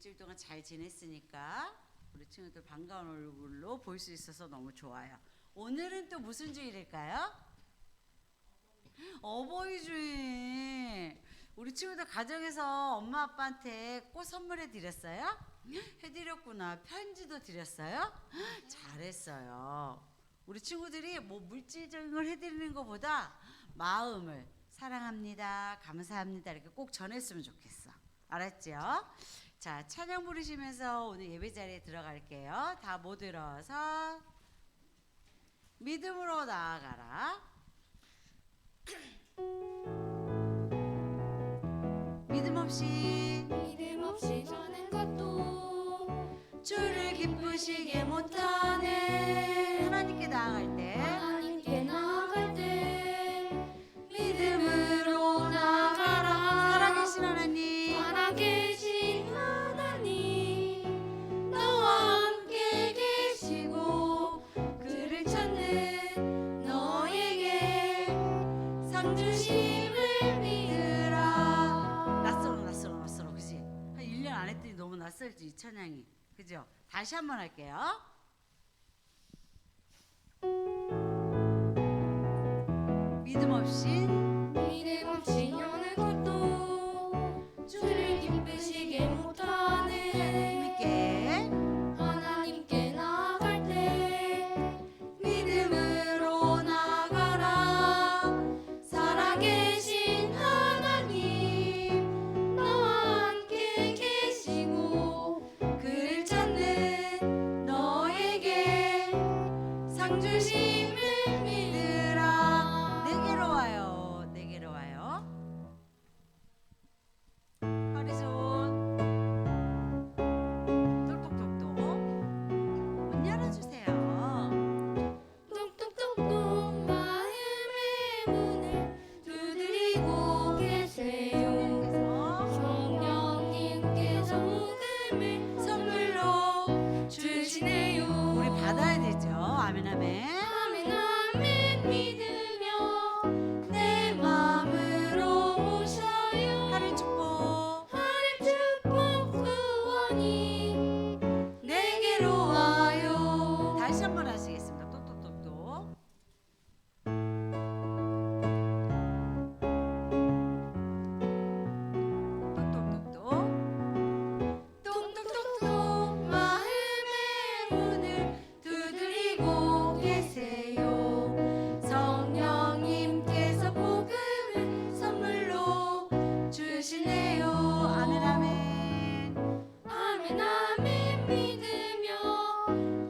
일주일 동안 잘 지냈으니까 우리 친구들 반가운 얼굴로 볼 수 있어서 너무 좋아요. 오늘은 또 무슨 주일일까요? 어버이주일. 우리 친구들 가정에서 엄마 아빠한테 꽃 선물해 드렸어요? 해드렸구나. 편지도 드렸어요? 잘했어요. 우리 친구들이 뭐 물질적인 걸 해드리는 것보다 마음을 사랑합니다, 감사합니다 이렇게 꼭 전했으면 좋겠어. 알았죠? 자, 찬양 부르시면서 오늘 예배 자리에 들어갈게요. 다 모두 일어서 믿음으로 나아가라. 믿음 없이 사는 것도 주를 기쁘시게 못하네. 하나님께 나아갈 때 하나님께 나아갈 때 믿음으로 나아가라. 살아계신 하나님, 살아계신 하나님 너와 함께 계시고 그를 찾는 너에게 상 주심을 믿으라. 낯설어 그지? 한 1년 안 했더니 너무 낯설지 이 찬양이, 그죠? 다시 한번 할게요. 믿음 없이 여는 것도 주를 기쁘시게 못하네. 하나님께 나아갈 때 믿음으로 나아가라. 살아계신 하나님 너와 함께 계시고 그를 찾는 너에게 상 주심을 믿으라. 내게로 와요. 내게로 와요. 허리 손 똑똑똑똑 문 열어주세요. 똑똑똑똑 마음의 문을 두드리고 계세요. 그래서 성령님께서 복음을 선물로 주시네요. 우리 받아야 되죠. 아멘 아멘. 아멘 아멘 믿으며 내 마음으로 모셔요. 하늘 축복 하늘 축복 구원이 내게로 와요. 다시 한번 하시겠습니다. 똑똑똑똑. 똑똑똑똑. 똑똑똑똑 마음의 문을 두드리고 계세요. 성령님께서 복음을 선물로 주시네요. 아멘 아멘. 아멘 아멘 믿으며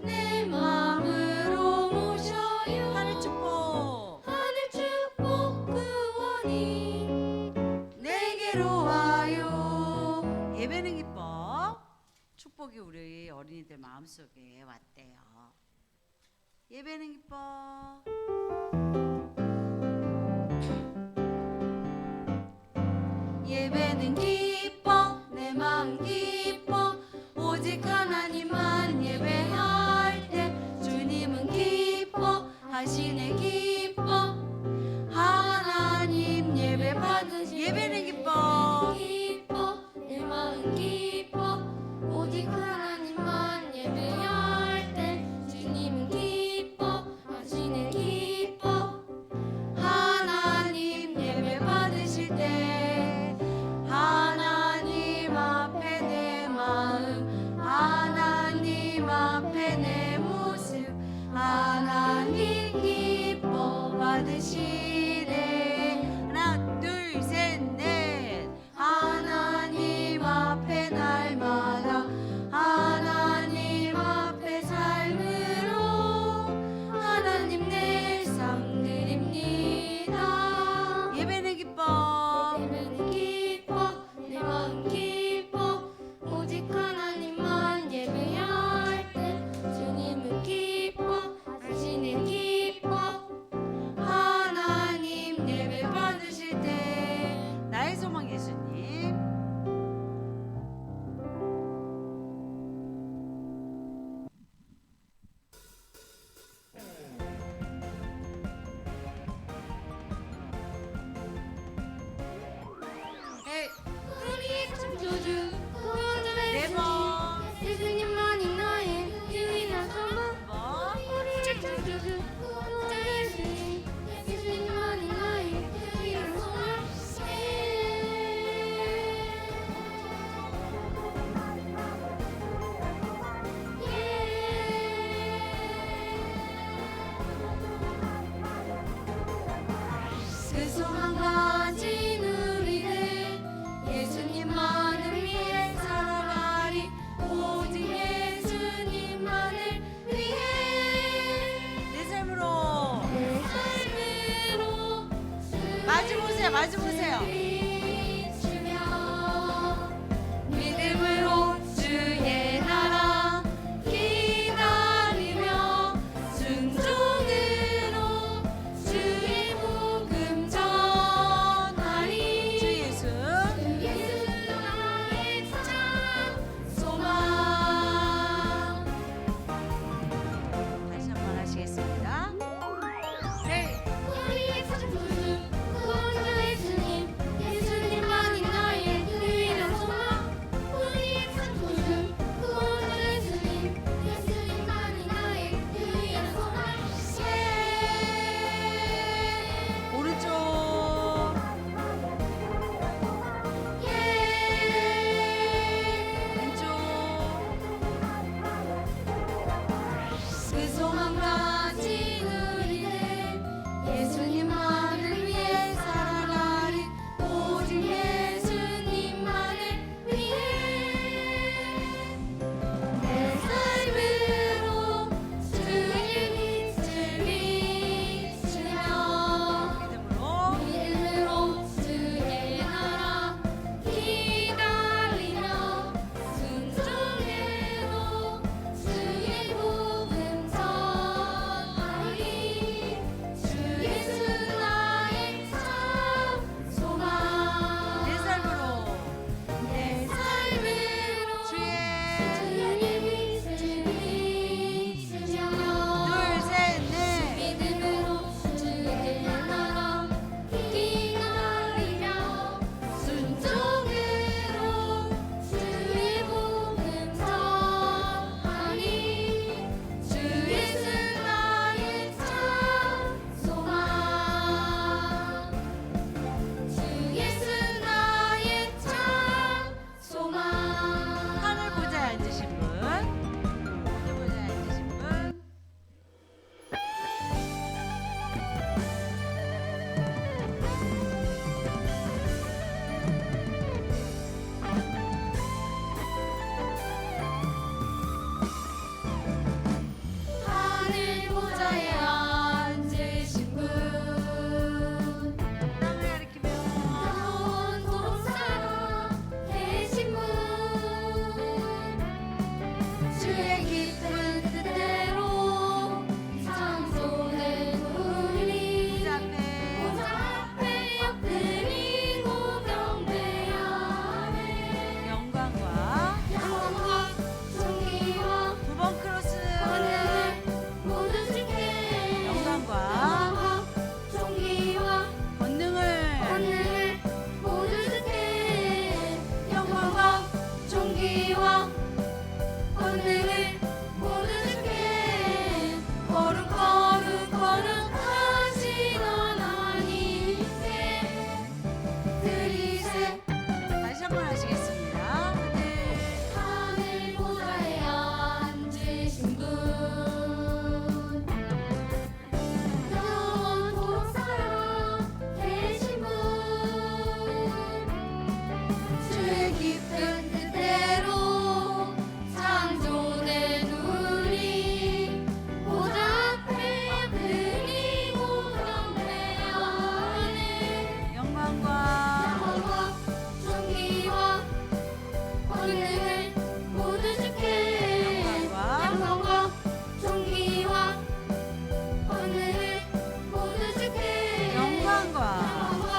내 마음으로 모셔요. 하늘 축복 하늘 축복 구원이 내게로 와요. 예배는 기뻐. 축복이 우리 어린이들 마음속에 왔대요. 예배는 기뻐. 예배는 기뻐 내 마음 기뻐 오직 하나님만 예배할 때 주님은 기뻐 하시네 기뻐 하나님 예배 받으시 예배는 기뻐. 기뻐 내 마음 기뻐 오직 하나님만 예배할 때 주님은 기뻐 하시네 기뻐 하나님 예배 받으실 때 하나님 앞에 내 마음 하나님 앞에 내 모습 하나님 기뻐 받으시네. 하나 둘 셋 넷. 하나님 앞에 날마다 하나님 앞에 삶으로 하나님 내 상 드립니다. 예배는 기뻐. 예배는 기뻐 내 마음 기뻐 오직 하나님만 예배할 때 주님은 기뻐 하시네 기뻐 마주 보세요. 믿음으로 주의 나라 기다리며 순종으로 주의 복음 전하리. 주 예수 나의 참 소망. 다시 한번 하시겠습니다. 네. 우리의 사랑꾼 구원자 예수님, 예수님만이 나의 유일한 소망. 우리의 사랑꾼 구원자 예수님, 예수님만이 나의 유일한 소망. 오른쪽 예. 왼쪽 그 소망 가진 우리는 예수님만을 위해 살아가리. 오직 예수님만을 위해 내 삶으로 주의 빛을 비추며 믿음으로 믿음으로 주의 나라 기다리며 순종으로 주의 복음 전하리. 주 예수 나의 참 소망. 내 삶으로 내 삶으로 주의 주의 빛을 비추며 둘셋넷 믿음으로 주의 나라 기다리며 순종으로 주의 복음 전하리. 주 예수 나의 참 소망. 주 예수 나의 참 소망. 하늘 보좌에 앉으신 분, 하늘 보좌에 앉으신 분. 하늘 보좌에 앉으신 분, 땅을 가리키며 영원토록 살아 계신 분, 주의 깊은 뜻대로 창조된 우리 보좌 앞에 보좌 앞에 엎드리고 경배하네. 영광과 영광과 존귀와 두 번 크로스 권능을 모두 주께. 영광과 영광과 존귀와 권능을 권능을 모두 주께. 영광과 존귀와 권능을 모두 주께. 거룩 거룩 거룩하신 하나님께 드리세. 다시 한번 하시겠습니다. 네. 하늘 보좌에 앉으신 분, 영원토록 살아 계신 분, 주의 깊은 뜻대로 창조된 우리 보좌 앞에 엎드리고 경배하네. 영광과 영광과 존귀와 권능을 모두 주께. 영광과 존귀와 권능을 모두 주께. 영광과 영광과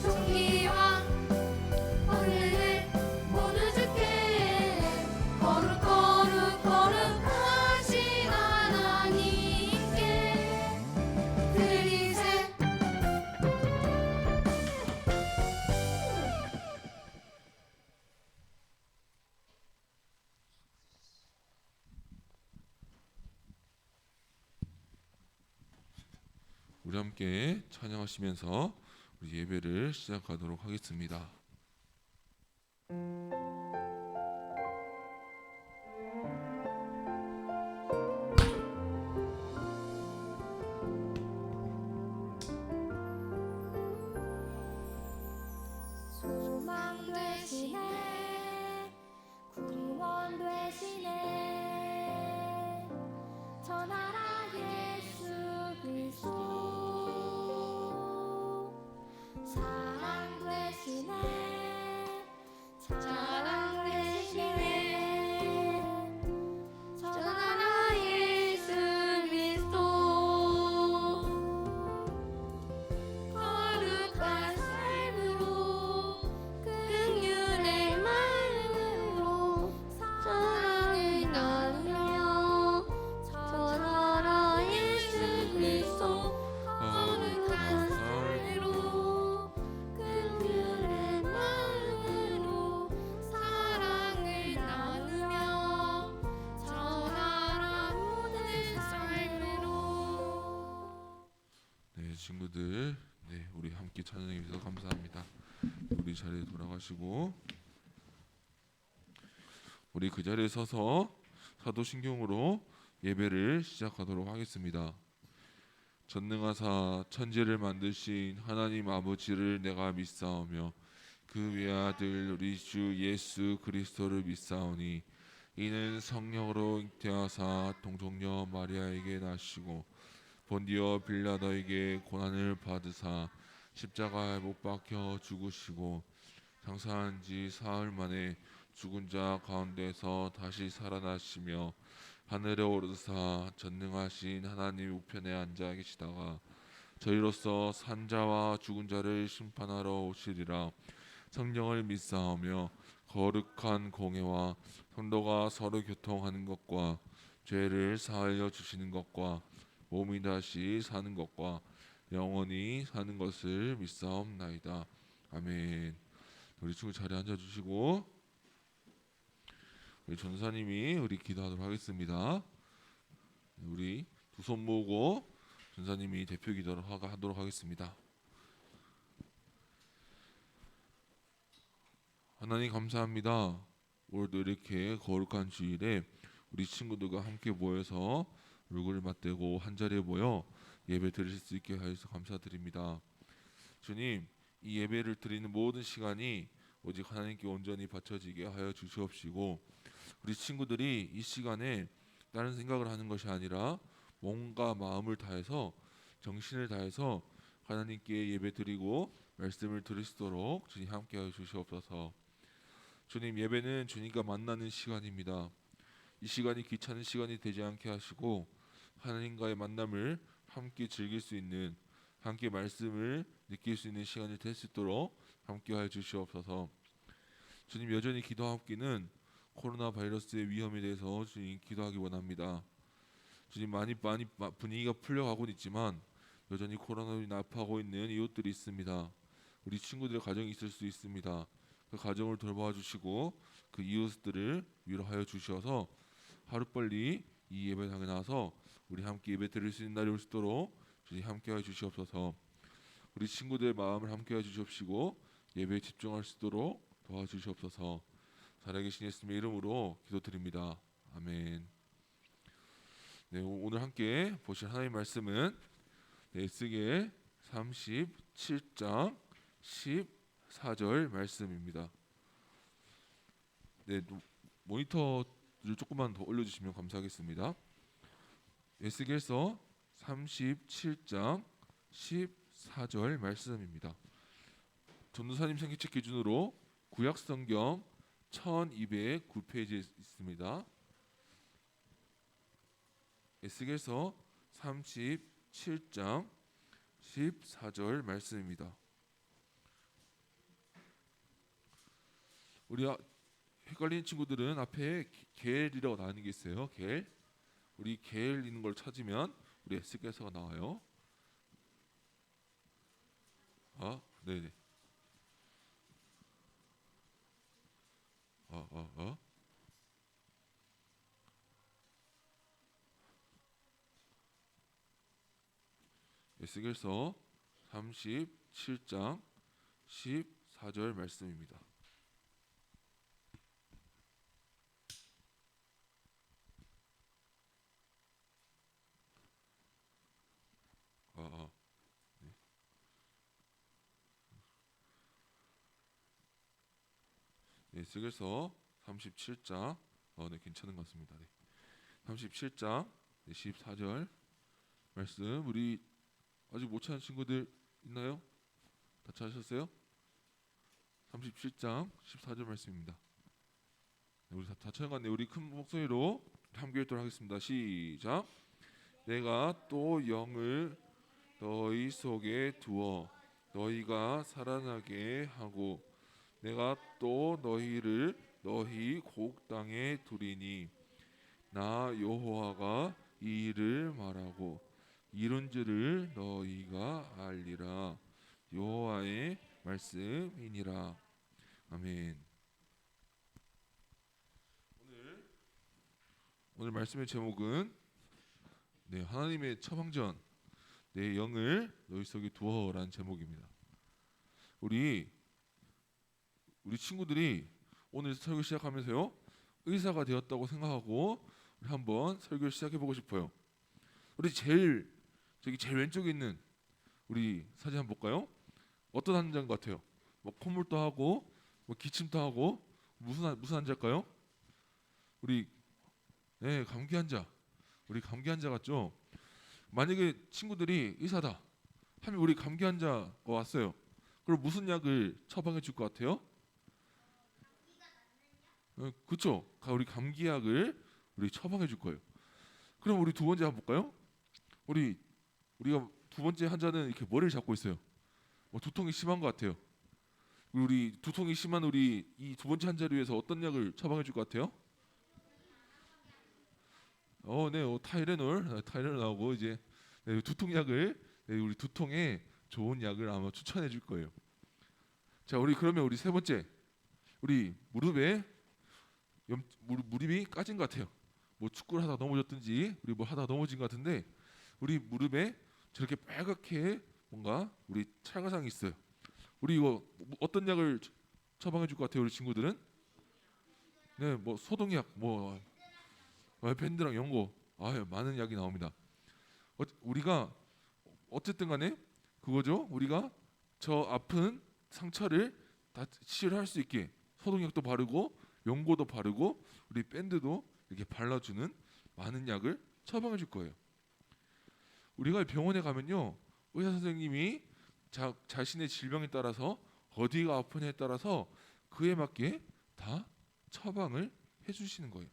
존귀와 권능을 모두 주께. 거룩 거룩 거룩하신 하나님께 드리세. 우리 함께 찬양하시면서 우리 예배를 시작하도록 하겠습니다. 소망 되시네, 구원 되시네, 전하라 예수 그리스도. 찬양해 주셔서 감사합니다. 우리 자리에 돌아가시고 우리 그 자리에 서서 사도신경으로 예배를 시작하도록 하겠습니다. 전능하사 천지를 만드신 하나님 아버지를 내가 믿사오며 그 외아들 우리 주 예수 그리스도를 믿사오니 이는 성령으로 잉태하사 동정녀 마리아에게 나시고 본디오 빌라도에게 고난을 받으사 십자가에 못 박혀 죽으시고 장사한 지 사흘 만에 죽은 자 가운데서 다시 살아나시며 하늘에 오르사 전능하신 하나님 우편에 앉아 계시다가 저희로서 산자와 죽은 자를 심판하러 오시리라. 성령을 믿사오며 거룩한 공회와 성도가 서로 교통하는 것과 죄를 사하여 주시는 것과 몸이 다시 사는 것과 영원히 사는 것을 믿사옵나이다. 아멘. 우리 친구 자리에 앉아주시고 우리 전사님이 우리 기도하도록 하겠습니다. 우리 두 손 모으고 전사님이 대표 기도를 하도록 하겠습니다. 하나님 감사합니다. 오늘도 이렇게 거룩한 주일에 우리 친구들과 함께 모여서 얼굴을 맞대고 한자리에 모여 예배 드릴 수 있게 하여서 감사드립니다. 주님, 이 예배를 드리는 모든 시간이 오직 하나님께 온전히 바쳐지게 하여 주시옵시고 우리 친구들이 이 시간에 다른 생각을 하는 것이 아니라 몸과 마음을 다해서 정신을 다해서 하나님께 예배 드리고 말씀을 들을 수 있도록 주님 함께 하여 주시옵소서. 주님, 예배는 주님과 만나는 시간입니다. 이 시간이 귀찮은 시간이 되지 않게 하시고 하나님과의 만남을 함께 즐길 수 있는, 함께 말씀을 느낄 수 있는 시간이 될 수 있도록 함께 하여 주시옵소서. 주님, 여전히 기도하옵기는 코로나 바이러스의 위험에 대해서 주님 기도하기 원합니다. 주님, 많이 분위기가 풀려가고는 있지만 여전히 코로나로 인해 아파하고 있는 이웃들이 있습니다. 우리 친구들의 가정이 있을 수 있습니다. 그 가정을 돌봐 주시고 그 이웃들을 위로하여 주셔서 하루빨리 이 예배당에 나와서 우리 함께 예배 드릴 수 있는 날이 올 수 있도록 주님 함께하여 주시옵소서. 우리 친구들의 마음을 함께하여 주시옵시고 예배에 집중할 수 있도록 도와주시옵소서. 살아계신 예수님의 이름으로 기도드립니다. 아멘. 네, 오늘 함께 보실 하나님의 말씀은 에스겔 37장 14절 말씀입니다. 네, 모니터를 조금만 더 올려주시면 감사하겠습니다. 에스겔서 37장 14절 말씀입니다. 전도사님 생기책 기준으로 구약성경 1209페이지에 있습니다. 에스겔서 37장 14절 말씀입니다. 우리 헷갈리는 친구들은 앞에 겔이라고 나오는 게 있어요. 겔. 우리 겔 있는 걸 찾으면 우리 에스겔서가 나와요. 네네. 에스겔서 37장 14절 말씀입니다. 네. 에스겔서 37장 네, 괜찮은 것 같습니다. 네. 37장 14절 말씀 우리 아직 못 찾은 친구들 있나요? 다 찾으셨어요? 37장 14절 말씀입니다. 네, 우리 다 찾은 것 같네요. 우리 큰 목소리로 함께 읽도록 하겠습니다. 시작. 내가 또 영을 너희 속에 두어 너희가 살아나게 하고 내가 또 너희를 너희 고국 땅에 두리니 나 여호와가 이 일을 말하고 이룬 줄을 너희가 알리라. 여호와의 말씀이니라. 아멘. 오늘 말씀의 제목은 하나님의 처방전 내 영을 너희 속에 두어라는 제목입니다. 우리 친구들이 오늘 설교 시작하면서요 의사가 되었다고 생각하고 우리 한번 설교를 시작해 보고 싶어요. 우리 제일 왼쪽에 있는 우리 사진 한번 볼까요? 어떤 환자인 것 같아요? 뭐 콧물도 하고 뭐 기침도 하고 무슨 환자일까요? 우리 감기 환자. 우리 감기 환자 같죠? 만약에 친구들이 의사다 하면 우리 감기 환자가 왔어요. 그럼 무슨 약을 처방해 줄 것 같아요? 그렇죠. 우리 감기약을 우리 처방해 줄 거예요. 그럼 우리 두 번째 한번 볼까요? 우리가 두 번째 환자는 이렇게 머리를 잡고 있어요. 두통이 심한 것 같아요. 우리 두통이 심한 우리 이 두 번째 환자를 위해서 어떤 약을 처방해 줄 것 같아요? 타이레놀 나오고 이제 두통약을 우리 두통에 좋은 약을 아마 추천해 줄 거예요. 자, 그러면 우리 세 번째 우리 무릎이 까진 것 같아요. 뭐 축구를 하다 넘어졌든지 우리 뭐 하다 넘어진 것 같은데 우리 무릎에 저렇게 빨갛게 뭔가 우리 찰과상이 있어요. 우리 이거 어떤 약을 처방해 줄 것 같아요, 우리 친구들은? 뭐 소독약, 뭐 밴드랑 연고, 많은 약이 나옵니다. 우리가 어쨌든 간에 그거죠. 우리가 저 아픈 상처를 다 치료할 수 있게 소독약도 바르고 연고도 바르고 우리 밴드도 이렇게 발라주는 많은 약을 처방해 줄 거예요. 우리가 병원에 가면요 의사 선생님이 자신의 질병에 따라서 어디가 아프냐에 따라서 그에 맞게 다 처방을 해주시는 거예요.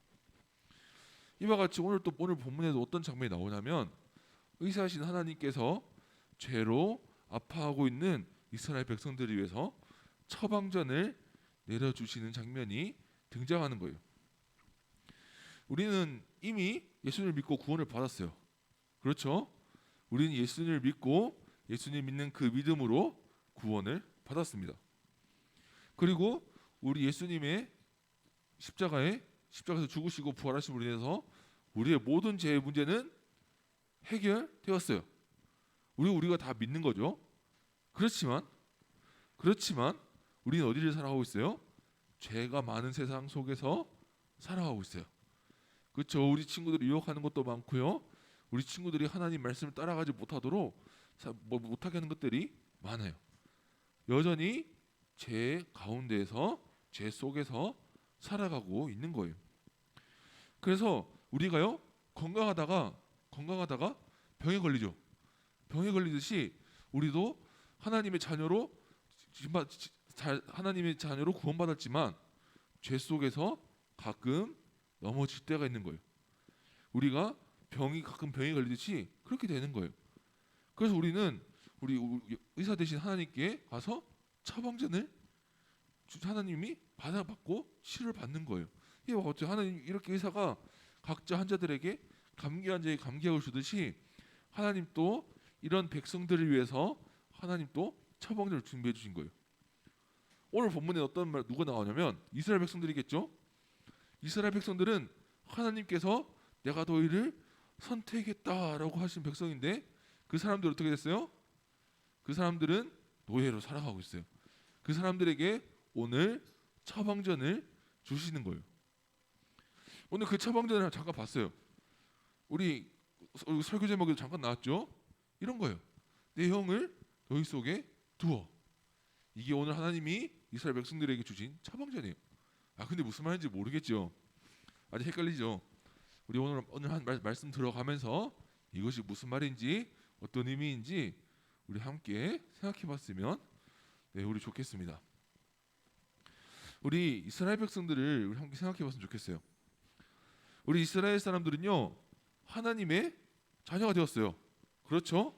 이와 같이 오늘 본문에도 어떤 장면이 나오냐면 의사신 하나님께서 죄로 아파하고 있는 이스라엘 백성들을 위해서 처방전을 내려주시는 장면이 등장하는 거예요. 우리는 이미 예수님을 믿고 구원을 받았어요. 그렇죠? 우리는 예수님을 믿고 예수님 믿는 그 믿음으로 구원을 받았습니다. 그리고 우리 예수님의 십자가에서 죽으시고 부활하심으로 인해서 우리의 모든 죄의 문제는 해결되었어요. 우리가 다 믿는 거죠. 그렇지만 우리는 어디를 살아가고 있어요? 죄가 많은 세상 속에서 살아가고 있어요. 그렇죠. 우리 친구들이 유혹하는 것도 많고요. 우리 친구들이 하나님 말씀을 따라가지 못하도록 못하게 하는 것들이 많아요. 여전히 죄 가운데에서 죄 속에서 살아가고 있는 거예요. 그래서 우리가요 건강하다가 병에 걸리죠. 병에 걸리듯이 우리도 하나님의 자녀로 구원받았지만 죄 속에서 가끔 넘어질 때가 있는 거예요. 우리가 가끔 병에 걸리듯이 그렇게 되는 거예요. 그래서 우리는 우리 의사 되신 하나님께 가서 처방전을 하나님이 받고 치료를 받는 거예요. 이게 어째 하나님 이렇게 의사가 각자 환자들에게 감기 환자에 감기약을 주듯이 하나님 또 이런 백성들을 위해서 하나님 또 처방전을 준비해 주신 거예요. 오늘 본문에 누가 나오냐면 이스라엘 백성들이겠죠. 이스라엘 백성들은 하나님께서 내가 너희를 선택했다라고 하신 백성인데 그 사람들 어떻게 됐어요? 그 사람들은 노예로 살아가고 있어요. 그 사람들에게 오늘 처방전을 주시는 거예요. 오늘 그 처방전을 잠깐 봤어요. 우리 설교 제목에도 잠깐 나왔죠. 이런 거예요. 내 형을 너희 속에 두어. 이게 오늘 하나님이 이스라엘 백성들에게 주신 처방전이에요. 근데 무슨 말인지 모르겠죠. 아직 헷갈리죠. 우리 오늘 한 말씀 들어가면서 이것이 무슨 말인지 어떤 의미인지 우리 함께 생각해봤으면 우리 좋겠습니다. 우리 이스라엘 백성들을 우리 함께 생각해봤으면 좋겠어요. 우리 이스라엘 사람들은요 하나님의 자녀가 되었어요. 그렇죠?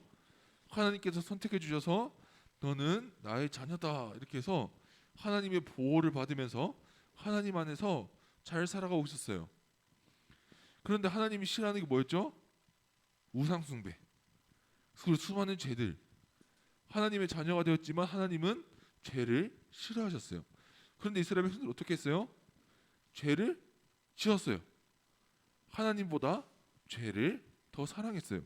하나님께서 선택해 주셔서 너는 나의 자녀다 이렇게 해서 하나님의 보호를 받으면서 하나님 안에서 잘 살아가고 있었어요. 그런데 하나님이 싫어하는 게 뭐였죠? 우상 숭배. 그리고 수많은 죄들. 하나님의 자녀가 되었지만 하나님은 죄를 싫어하셨어요. 그런데 이스라엘 백성들은 어떻게 했어요? 죄를 지었어요. 하나님보다 죄를 더 사랑했어요.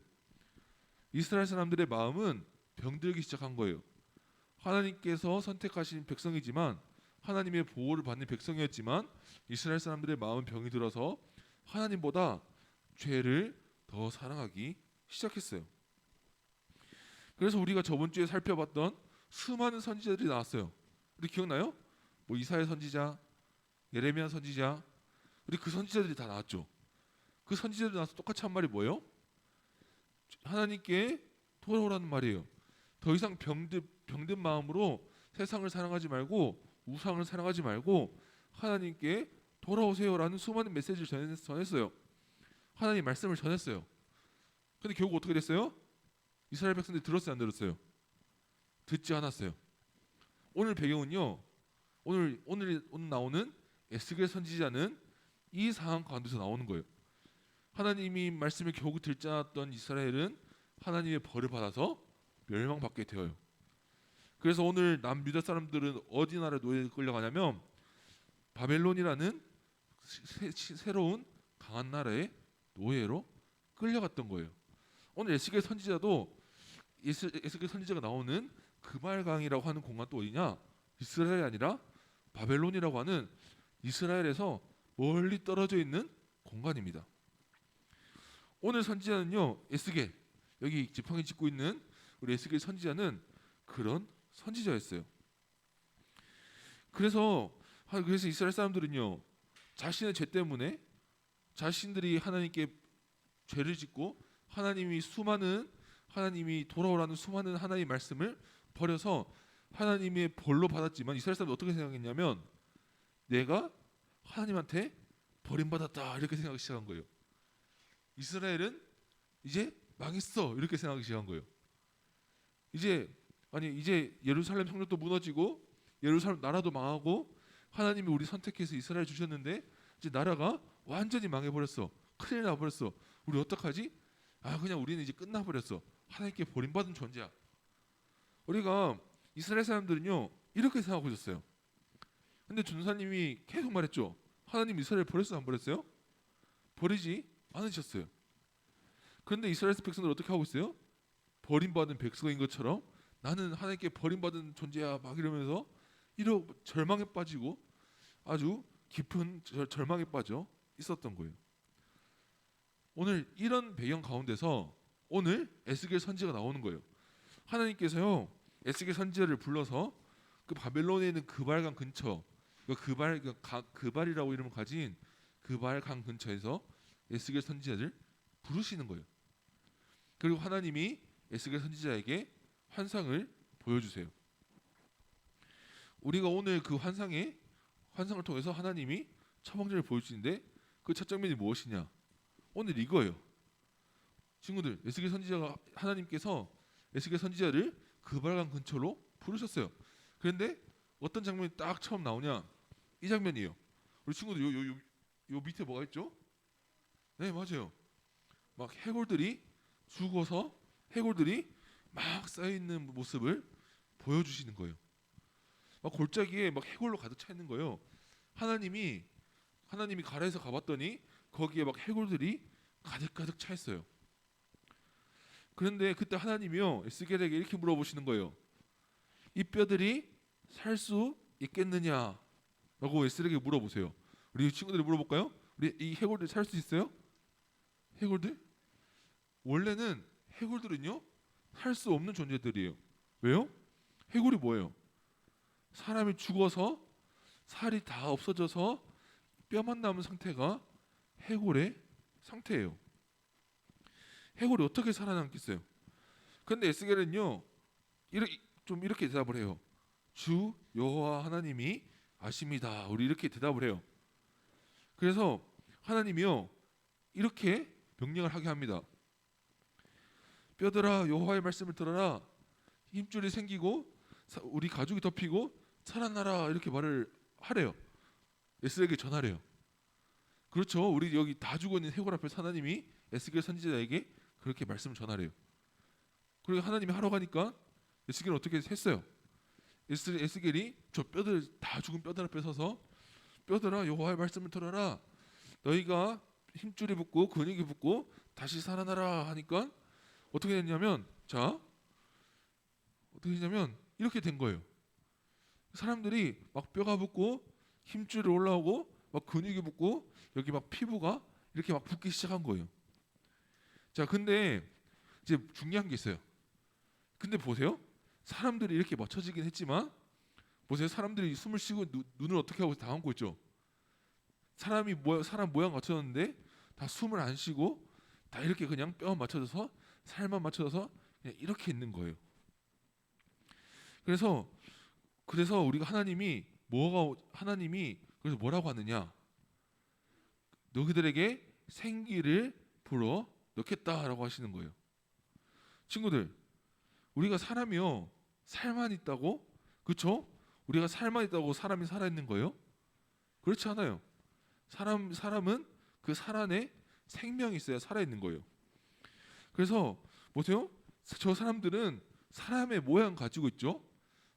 이스라엘 사람들의 마음은 병들기 시작한 거예요. 하나님께서 선택하신 백성이지만 하나님의 보호를 받는 백성이었지만 이스라엘 사람들의 마음 병이 들어서 하나님보다 죄를 더 사랑하기 시작했어요. 그래서 우리가 저번 주에 살펴봤던 수많은 선지자들이 나왔어요. 우리 기억나요? 뭐 이사야 선지자, 예레미야 선지자, 우리 그 선지자들이 다 나왔죠. 그 선지자들이 나와서 똑같이 한 말이 뭐예요? 하나님께 돌아오라는 말이에요. 더 이상 병든 마음으로 세상을 사랑하지 말고 우상을 사랑하지 말고 하나님께 돌아오세요라는 수많은 메시지를 전했어요. 하나님 말씀을 전했어요. 근데 결국 어떻게 됐어요? 이스라엘 백성들이 들었어요, 안 들었어요? 듣지 않았어요. 오늘 배경은요. 오늘 나오는 에스겔 선지자는 이 상황 가운데서 나오는 거예요. 하나님이 말씀을 겨우 듣지 않았던 이스라엘은 하나님의 벌을 받아서 멸망받게 되어요. 그래서 오늘 남유다 사람들은 어디 나라 노예에 끌려가냐면 바벨론이라는 새로운 강한 나라의 노예로 끌려갔던 거예요. 오늘 에스겔 선지자도 에스겔 선지자가 나오는 그발강이라고 하는 공간 또 어디냐? 이스라엘이 아니라 바벨론이라고 하는 이스라엘에서 멀리 떨어져 있는 공간입니다. 오늘 선지자는요, 에스겔, 여기 지팡이 짚고 있는 우리 에스겔 선지자는 그런 선지자였어요. 그래서 이스라엘 사람들은요, 자신의 죄 때문에 자신들이 하나님께 죄를 짓고 하나님이 돌아오라는 수많은 하나님의 말씀을 버려서 하나님의 벌로 받았지만 이스라엘 사람들이 어떻게 생각했냐면 내가 하나님한테 버림받았다 이렇게 생각하기 시작한 거예요. 이스라엘은 이제 망했어 이렇게 생각하기 시작한 거예요. 이제 예루살렘 성벽도 무너지고 예루살렘 나라도 망하고 하나님이 우리 선택해서 이스라엘 주셨는데 이제 나라가 완전히 망해버렸어. 큰일 나버렸어. 우리 어떡하지? 그냥 우리는 이제 끝나버렸어. 하나님께 버림받은 존재야. 우리가 이스라엘 사람들은요 이렇게 생각하고 있었어요. 근데 전도사님이 계속 말했죠. 하나님 이스라엘 버렸어요, 안 버렸어요? 버리지 않으셨어요. 그런데 이스라엘 백성들 어떻게 하고 있어요? 버림받은 백성인 것처럼 나는 하나님께 버림받은 존재야 막 이러면서 절망에 빠지고 아주 깊은 절망에 빠져 있었던 거예요. 오늘 이런 배경 가운데서 오늘 에스겔 선지자가 나오는 거예요. 하나님께서요 에스겔 선지자를 불러서 그 바벨론에 있는 그발강 근처, 그발이라고 이름을 가진 그발강 근처에서 에스겔 선지자를 부르시는 거예요. 그리고 하나님이 에스겔 선지자에게 환상을 보여주세요. 우리가 오늘 그 환상을 통해서 하나님이 첫 번째를 보여주시는데 그 첫 장면이 무엇이냐? 오늘 이거예요. 친구들, 하나님께서 에스겔 선지자를 그발강 근처로 부르셨어요. 그런데 어떤 장면이 딱 처음 나오냐? 이 장면이에요. 우리 친구들 요 밑에 뭐가 있죠? 네, 맞아요. 막 해골들이 죽어서 해골들이 막 쌓여 있는 모습을 보여주시는 거예요. 막 골짜기에 막 해골로 가득 차 있는 거예요. 하나님이 가라에서 가봤더니 거기에 막 해골들이 가득 차 있어요. 그런데 그때 하나님이요 에스겔에게 이렇게 물어보시는 거예요. 이 뼈들이 살 수 있겠느냐? 라고 에스겔에게 물어보세요. 우리 친구들이 물어볼까요? 우리 이 해골들 살 수 있어요? 해골들? 원래는 해골들은요 살 수 없는 존재들이에요. 왜요? 해골이 뭐예요? 사람이 죽어서 살이 다 없어져서 뼈만 남은 상태가 해골의 상태예요. 해골이 어떻게 살아남겠어요? 그런데 에스겔은요 이렇게 대답을 해요. 주 여호와 하나님이 아십니다. 우리 이렇게 대답을 해요. 그래서 하나님이요 이렇게 명령을 하게 합니다. 뼈들아 여호와의 말씀을 들어라. 힘줄이 생기고 우리 가죽이 덮이고 살아나라 이렇게 말을 하래요. 에스겔에게 전하래요. 그렇죠. 우리 여기 다 죽어 있는 해골 앞에 하나님이 에스겔 선지자에게 그렇게 말씀을 전하래요. 그리고 하나님이 하러 가니까 에스겔은 어떻게 했어요? 에스겔이 저 다 죽은 뼈들 앞에 서서 뼈들아 여호와의 말씀을 들어라. 너희가 힘줄이 붙고 근육이 붙고 다시 살아나라 하니까 어떻게 됐냐면 이렇게 된 거예요. 사람들이 막 뼈가 붙고 힘줄이 올라오고 막 근육이 붙고 여기 막 피부가 이렇게 막 붙기 시작한 거예요. 자, 근데 이제 중요한 게 있어요. 근데 보세요. 사람들이 이렇게 맞춰지긴 했지만 보세요. 사람들이 숨을 쉬고 눈을 어떻게 하고 다 감고 있죠. 사람 모양 맞춰졌는데 다 숨을 안 쉬고 다 이렇게 그냥 뼈 맞춰져서 살만 맞춰져서 그냥 이렇게 있는 거예요. 그래서 우리가 하나님이 그래서 뭐라고 하느냐? 너희들에게 생기를 불어 넣겠다라고 하시는 거예요. 친구들, 우리가 사람이요 살만 있다고, 그렇죠? 우리가 살만 있다고 사람이 살아 있는 거예요? 그렇지 않아요. 사람은 그 살 안에 생명이 있어야 살아 있는 거예요. 그래서 보세요. 저 사람들은 사람의 모양 가지고 있죠.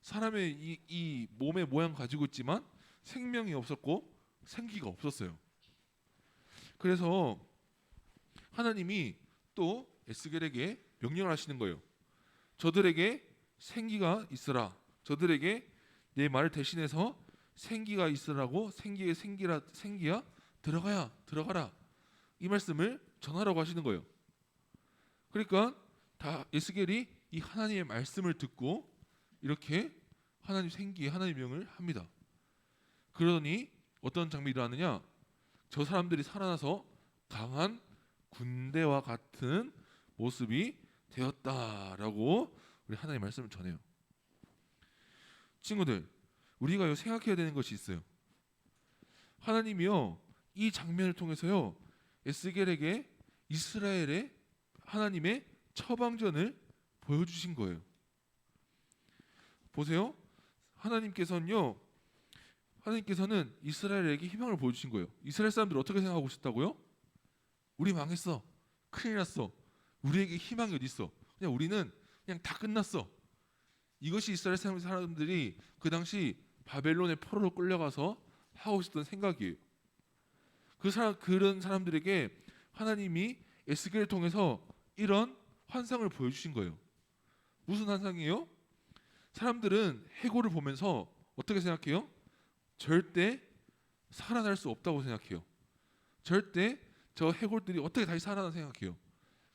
사람의 이 몸의 모양 가지고 있지만 생명이 없었고 생기가 없었어요. 그래서 하나님이 또 에스겔에게 명령을 하시는 거예요. 저들에게 생기가 있으라. 저들에게 내 말을 대신해서 생기가 있으라고 생기야 들어가라. 이 말씀을 전하라고 하시는 거예요. 그러니까 다 에스겔이 이 하나님의 말씀을 듣고 이렇게 하나님 명을 합니다. 그러더니 어떤 장면이 일어나느냐? 저 사람들이 살아나서 강한 군대와 같은 모습이 되었다라고 우리 하나님의 말씀을 전해요. 친구들, 우리가 생각해야 되는 것이 있어요. 하나님이요 이 장면을 통해서요 에스겔에게 이스라엘의 하나님의 처방전을 보여주신 거예요. 보세요. 하나님께서는 이스라엘에게 희망을 보여주신 거예요. 이스라엘 사람들 어떻게 생각하고 있었다고요? 우리 망했어. 큰일 났어. 우리에게 희망이 어디 있어? 우리는 그냥 다 끝났어. 이것이 이스라엘 사람들이 그 당시 바벨론의 포로로 끌려가서 하고 있었던 생각이에요. 그런 사람들에게 하나님이 에스겔을 통해서 이런 환상을 보여주신 거예요. 무슨 환상이에요? 사람들은 해골을 보면서 어떻게 생각해요? 절대 살아날 수 없다고 생각해요. 절대 저 해골들이 어떻게 다시 살아나 생각해요.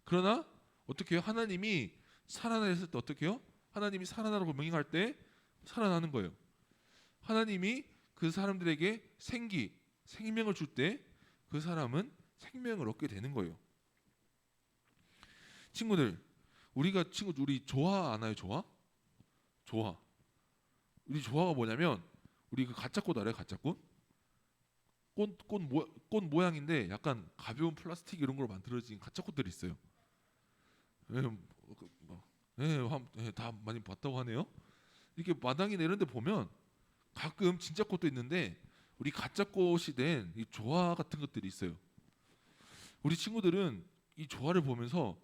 그러나 어떻게 해요? 하나님이 살아났을 때 어떻게 해요? 하나님이 살아나라고 명령할 때 살아나는 거예요. 하나님이 그 사람들에게 생명을 줄 때 그 사람은 생명을 얻게 되는 거예요. 친구들, 우리 조화 아나요? 조화. 우리 조화가 뭐냐면 우리 그 가짜꽃 알아요? 가짜꽃? 꽃 모양인데 약간 가벼운 플라스틱 이런 걸로 만들어진 가짜꽃들이 있어요. 다 많이 봤다고 하네요. 이렇게 마당이나 이런 데 보면 가끔 진짜 꽃도 있는데 우리 가짜 꽃이 된 이 조화 같은 것들이 있어요. 우리 친구들은 이 조화를 보면서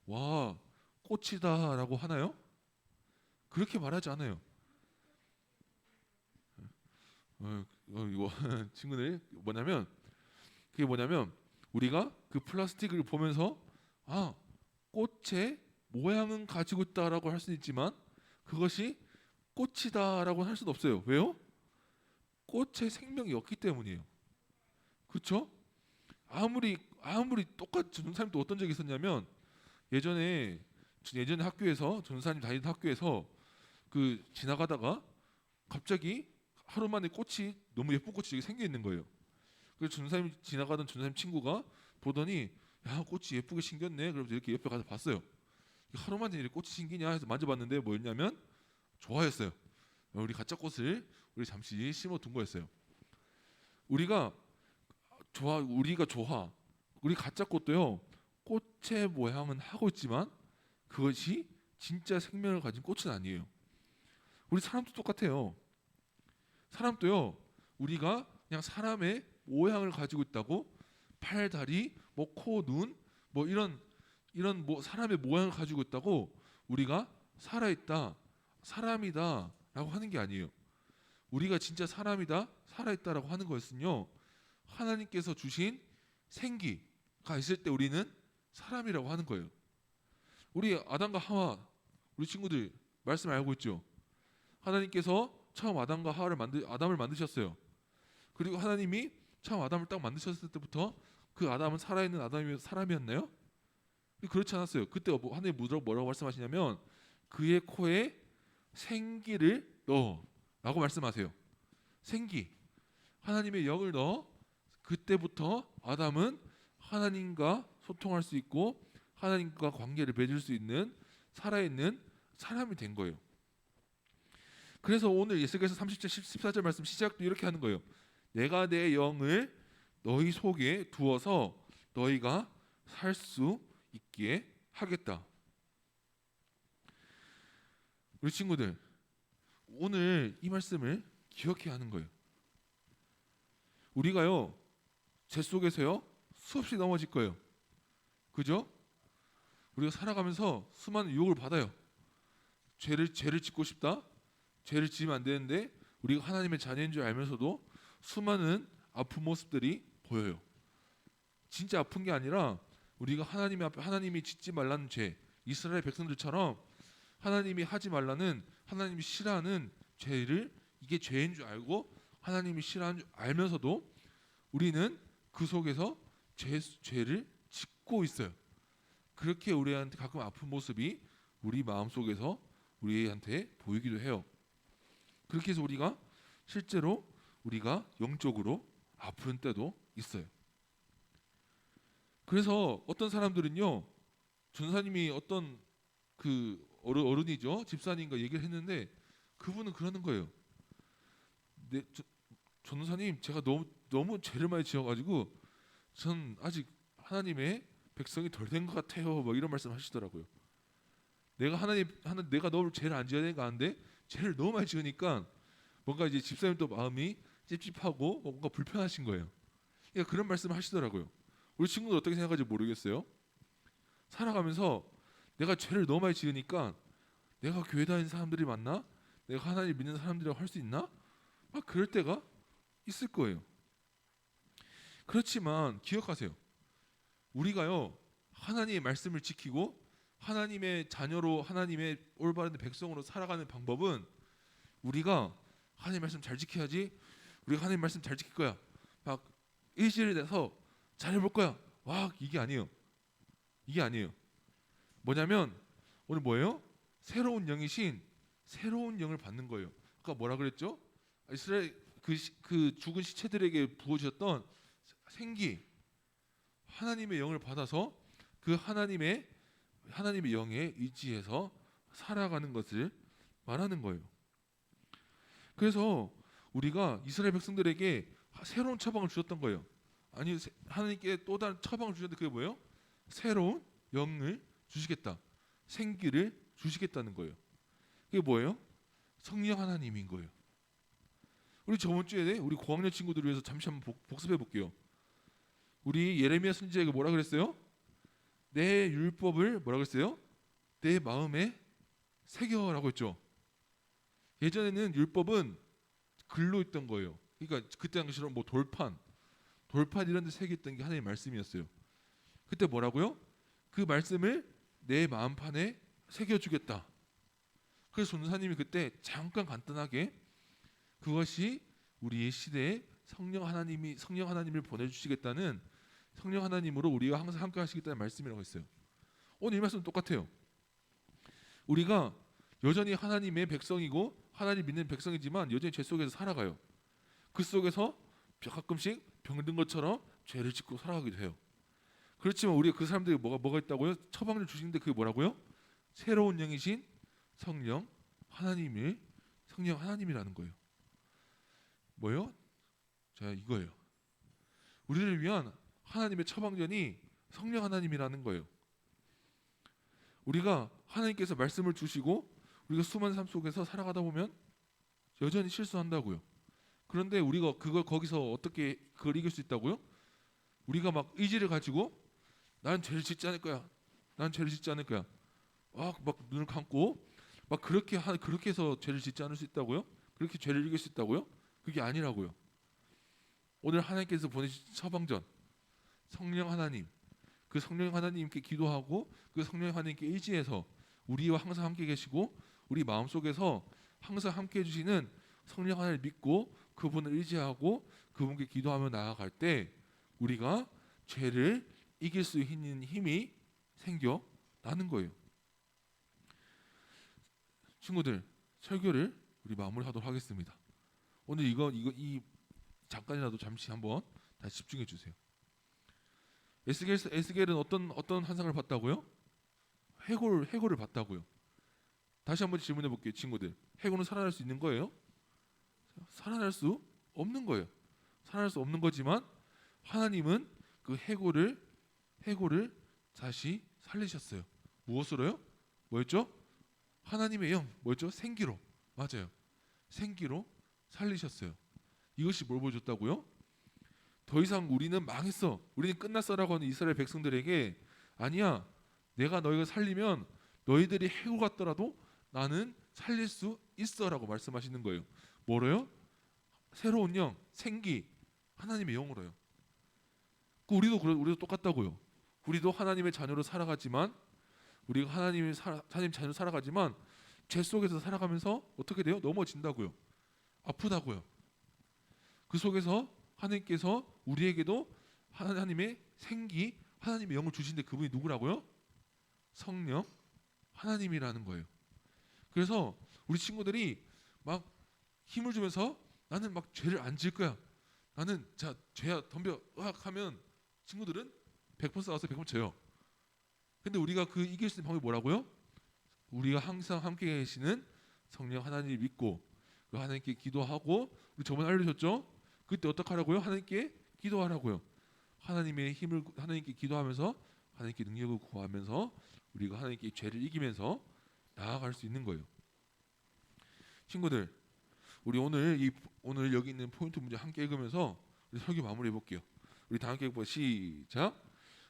와, 꽃이다라고 하나요? 그렇게 말하지 않아요. 이거 친구들 그게 뭐냐면 우리가 그 플라스틱을 보면서 꽃의 모양은 가지고 있다라고 할 수는 있지만 그것이 꽃이다라고 할 수는 없어요. 왜요? 꽃에 생명이 없기 때문이에요. 그렇죠? 아무리 똑같이 전도사님 또 어떤 적이 있었냐면 예전에 학교에서 전도사님 다니던 학교에서 그 지나가다가 갑자기 하루 만에 꽃이 너무 예쁜 꽃이 생겨 있는 거예요. 그래서 지나가던 전도사님 친구가 보더니 야, 꽃이 예쁘게 생겼네. 그래서 이렇게 옆에 가서 봤어요. 하루 만에 이렇게 꽃이 생기냐 해서 만져봤는데 뭐였냐면 조화였어요. 우리 가짜 꽃을 우리 잠시 심어둔 거였어요. 우리가 조화, 우리 가짜 꽃도요. 꽃의 모양은 하고 있지만 그것이 진짜 생명을 가진 꽃은 아니에요. 우리 사람도 똑같아요. 사람도요. 우리가 그냥 사람의 모양을 가지고 있다고 팔, 다리, 뭐 코, 눈, 뭐 이런 뭐 사람의 모양을 가지고 있다고 우리가 살아있다, 사람이다라고 하는 게 아니에요. 우리가 진짜 사람이다, 살아있다라고 하는 것은요. 하나님께서 주신 생기가 있을 때 우리는 사람이라고 하는 거예요. 우리 아담과 하와, 우리 친구들 말씀 알고 있죠? 하나님께서 처음 아담을 만드셨어요. 그리고 하나님이 처음 아담을 딱 만드셨을 때부터 그 아담은 살아있는 사람이었나요? 그렇지 않았어요. 그때 하나님 뭐라고 말씀하시냐면 그의 코에 생기를 넣어라고 말씀하세요. 생기, 하나님의 영을 넣어. 그때부터 아담은 하나님과 소통할 수 있고 하나님과 관계를 맺을 수 있는 살아있는 사람이 된 거예요. 그래서 오늘 예수께서 30절 14절 말씀 시작도 이렇게 하는 거예요. 내가 내 영을 너희 속에 두어서 너희가 살 수 있게 하겠다. 우리 친구들, 오늘 이 말씀을 기억해야 하는 거예요. 우리가요, 죄 속에서요 수없이 넘어질 거예요. 그죠? 우리가 살아가면서 수많은 유혹을 받아요. 죄를 짓고 싶다. 죄를 지으면 안 되는데 우리가 하나님의 자녀인 줄 알면서도 수많은 아픈 모습들이 보여요. 진짜 아픈 게 아니라 우리가 하나님 앞에 하나님이 짓지 말라는 죄, 이스라엘 백성들처럼 하나님이 하지 말라는, 하나님이 싫어하는 죄를 이게 죄인 줄 알고 하나님이 싫어하는 줄 알면서도 우리는 그 속에서 죄를 짓고 있어요. 그렇게 우리한테 가끔 아픈 모습이 우리 마음속에서 우리한테 보이기도 해요. 그렇게 해서 우리가 실제로 우리가 영적으로 아픈 때도 있어요. 그래서 어떤 사람들은요, 전사님이 어떤 그 어른이죠, 집사님과 얘기를 했는데 그분은 그러는 거예요. 전사님, 제가 너무 죄를 많이 지어가지고 전 아직 하나님의 백성이 덜 된 것 같아요. 뭐 이런 말씀하시더라고요. 내가 너무 죄를 안 지어야 되는 거 아는데 죄를 너무 많이 지으니까 뭔가 이제 집사님도 마음이 찝찝하고 뭔가 불편하신 거예요. 그러니까 그런 말씀을 하시더라고요. 우리 친구들 어떻게 생각하는지 모르겠어요. 살아가면서 내가 죄를 너무 많이 지으니까 내가 교회 다니는 사람들이 맞나? 내가 하나님 믿는 사람들이라고 할 수 있나? 막 그럴 때가 있을 거예요. 그렇지만 기억하세요. 우리가요, 하나님의 말씀을 지키고 하나님의 자녀로, 하나님의 올바른 백성으로 살아가는 방법은 우리가 하나님 말씀 잘 지켜야지, 우리가 하나님 말씀 잘 지킬 거야, 막 의지를 내서 잘해볼 거야, 와, 이게 아니에요. 이게 아니에요. 뭐냐면 오늘 뭐예요? 새로운 영이신 새로운 영을 받는 거예요. 아까 뭐라 그랬죠? 이스라엘 그 죽은 시체들에게 부어주셨던 생기, 하나님의 영을 받아서 그 하나님의 영에 의지해서 살아가는 것을 말하는 거예요. 그래서 우리가 이스라엘 백성들에게 새로운 처방을 주셨던 거예요. 아니, 하나님께 또 다른 처방을 주셨는데 그게 뭐예요? 새로운 영을 주시겠다, 생기를 주시겠다는 거예요. 그게 뭐예요? 성령 하나님인 거예요. 우리 저번 주에 우리 고학년 친구들을 위해서 잠시 한번 복습해 볼게요. 우리 예레미야 선지자가 뭐라 그랬어요? 내 율법을 뭐라 그랬어요? 내 마음에 새겨라고 했죠. 예전에는 율법은 글로 있던 거예요. 그러니까 그때 당시로 뭐 돌판 이런 데 새겼던 게 하나님의 말씀이었어요. 그때 뭐라고요? 그 말씀을 내 마음판에 새겨주겠다. 그래서 전사님이 그때 잠깐 간단하게 그것이 우리의 시대에 성령 하나님을 보내주시겠다는, 성령 하나님으로 우리가 항상 함께 하시겠다는 말씀이라고 했어요. 오늘 이 말씀은 똑같아요. 우리가 여전히 하나님의 백성이고 하나님 믿는 백성이지만 여전히 죄 속에서 살아가요. 그 속에서 가끔씩 병든 것처럼 죄를 짓고 살아가기도 해요. 그렇지만 우리가 그 사람들이 뭐가 있다고요? 처방을 주시는데 그게 뭐라고요? 새로운 영이신 성령 하나님이라는 거예요. 뭐요? 자, 이거예요. 우리를 위한 하나님의 처방전이 성령 하나님이라는 거예요. 우리가 하나님께서 말씀을 주시고 우리가 수많은 삶 속에서 살아가다 보면 여전히 실수한다고요. 그런데 우리가 거기서 어떻게 그걸 이길 수 있다고요? 우리가 막 의지를 가지고 난 죄를 짓지 않을 거야, 막 눈을 감고 막 그렇게 해서 죄를 짓지 않을 수 있다고요? 그렇게 죄를 이길 수 있다고요? 그게 아니라고요. 오늘 하나님께서 보내신 처방전, 성령 하나님, 그 성령 하나님께 기도하고 그 성령 하나님께 의지해서 우리와 항상 함께 계시고 우리 마음속에서 항상 함께 해주시는 성령 하나님을 믿고 그분을 의지하고 그분께 기도하며 나아갈 때 우리가 죄를 이길 수 있는 힘이 생겨나는 거예요. 친구들, 설교를 우리 마무리하도록 하겠습니다. 오늘 이 잠깐이라도 잠시 한번 다시 집중해 주세요. 에스겔은 어떤 환상을 봤다고요? 해골을 봤다고요. 다시 한번 질문해 볼게요, 친구들. 해골은 살아날 수 있는 거예요? 살아날 수 없는 거예요. 살아날 수 없는 거지만 하나님은 그 해골을 다시 살리셨어요. 무엇으로요? 뭐였죠? 하나님의 영, 뭐였죠? 생기로. 맞아요. 생기로 살리셨어요. 이것이 뭘 보여줬다고요? 더 이상 우리는 망했어, 우리는 끝났어라고 하는 이스라엘 백성들에게 아니야, 내가 너희가 살리면 너희들이 해골 같더라도 나는 살릴 수 있어라고 말씀하시는 거예요. 뭐로요? 새로운 영, 생기, 하나님의 영으로요. 우리도 똑같다고요. 우리도 하나님의 자녀로 살아가지만 우리가 하나님 자녀로 살아가지만 죄 속에서 살아가면서 어떻게 돼요? 넘어진다고요. 아프다고요. 그 속에서 하나님께서 우리에게도 하나님의 생기, 하나님의 영을 주신데 그분이 누구라고요? 성령 하나님이라는 거예요. 그래서 우리 친구들이 막 힘을 주면서 나는 막 죄를 안 지을 거야, 나는 자 죄야 덤벼 으악 하면 친구들은 100번 싸워서 100번 져요. 근데 우리가 그 이길 수 있는 방법이 뭐라고요? 우리가 항상 함께 계시는 성령 하나님을 믿고 그 하나님께 기도하고, 우리 저번에 알려주셨죠? 그때 어떻게 하라고요? 하나님께 기도하라고요. 하나님의 힘을 하나님께 기도하면서 하나님께 능력을 구하면서 우리가 하나님께 죄를 이기면서 나아갈 수 있는 거예요. 친구들, 우리 오늘 여기 있는 포인트 문제 함께 읽으면서 우리 설교 마무리해 볼게요. 우리 다 함께 읽고 시작.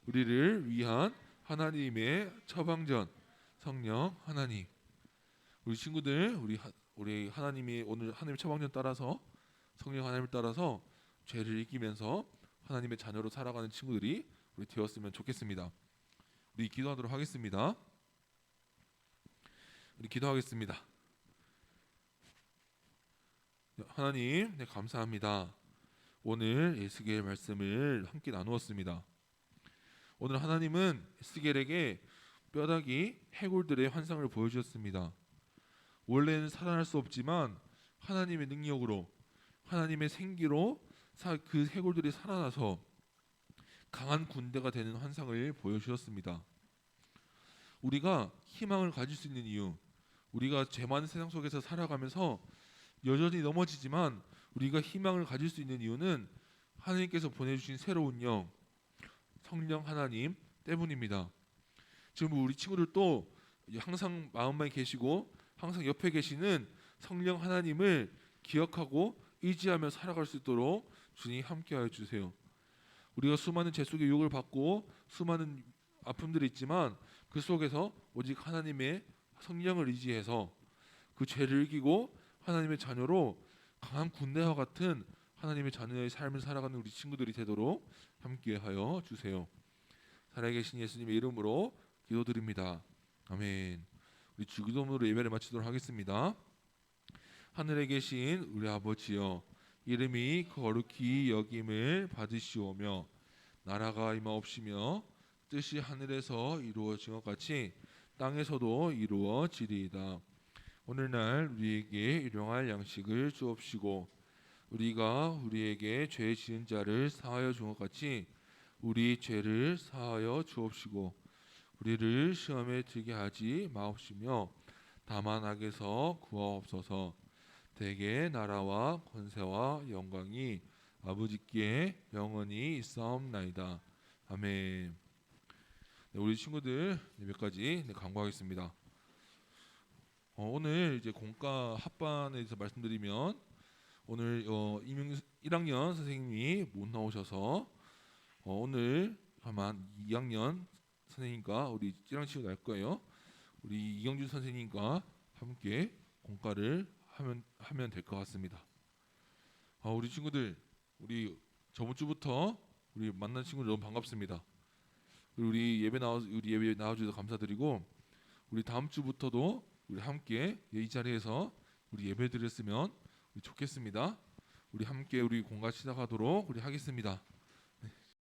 우리를 위한 하나님의 처방전 성령 하나님. 우리 친구들, 우리 하나님이 오늘 하나님의 처방전 따라서 성령 하나님을 따라서 죄를 이기면서 하나님의 자녀로 살아가는 친구들이 우리 되었으면 좋겠습니다. 우리 기도하도록 하겠습니다. 우리 기도하겠습니다. 하나님, 네, 감사합니다. 오늘 에스겔 말씀을 함께 나누었습니다. 오늘 하나님은 에스겔에게 뼈다귀 해골들의 환상을 보여주셨습니다. 원래는 살아날 수 없지만 하나님의 능력으로, 하나님의 생기로 그 해골들이 살아나서 강한 군대가 되는 환상을 보여주셨습니다. 우리가 희망을 가질 수 있는 이유, 우리가 죄 많은 세상 속에서 살아가면서 여전히 넘어지지만 우리가 희망을 가질 수 있는 이유는 하나님께서 보내주신 새로운 영, 성령 하나님 때문입니다. 지금 우리 친구들도 항상 마음만 계시고 항상 옆에 계시는 성령 하나님을 기억하고 의지하며 살아갈 수 있도록 주님 함께하여 주세요. 우리가 수많은 죄 속의 유혹을 받고 수많은 아픔들이 있지만 그 속에서 오직 하나님의 성령을 의지해서 그 죄를 이기고 하나님의 자녀로 강한 군대와 같은 하나님의 자녀의 삶을 살아가는 우리 친구들이 되도록 함께하여 주세요. 살아계신 예수님의 이름으로 기도드립니다. 아멘. 우리 주기도문으로 예배를 마치도록 하겠습니다. 하늘에 계신 우리 아버지여, 이름이 거룩히 여김을 받으시오며 나라가 임하옵시며 뜻이 하늘에서 이루어진 것 같이 땅에서도 이루어지리이다. 오늘날 우리에게 일용할 양식을 주옵시고 우리가 우리에게 죄 지은 자를 사하여 준 것 같이 우리 죄를 사하여 주옵시고 우리를 시험에 들게 하지 마옵시며 다만 악에서 구하옵소서. 대개 나라와 권세와 영광이 아버지께 영원히 있사옵나이다. 아멘. 네, 우리 친구들 몇 가지 강구하겠습니다. 오늘 이제 공과 합반에 대해서 말씀드리면 오늘 1학년 선생님이 못 나오셔서 오늘 아마 2학년 선생님과 우리 찌랑 친구 날 거예요. 우리 이경준 선생님과 함께 공과를 하면 될 것 같습니다. 우리 친구들, 우리 저번 주부터 우리 만난 친구들 너무 반갑습니다. 우리 예배 나와주셔서 감사드리고 우리 다음 주부터도 우리 함께 이 자리에서 우리 예배 드렸으면 우리 좋겠습니다. 우리 함께 우리 공간 시작하도록 우리 하겠습니다.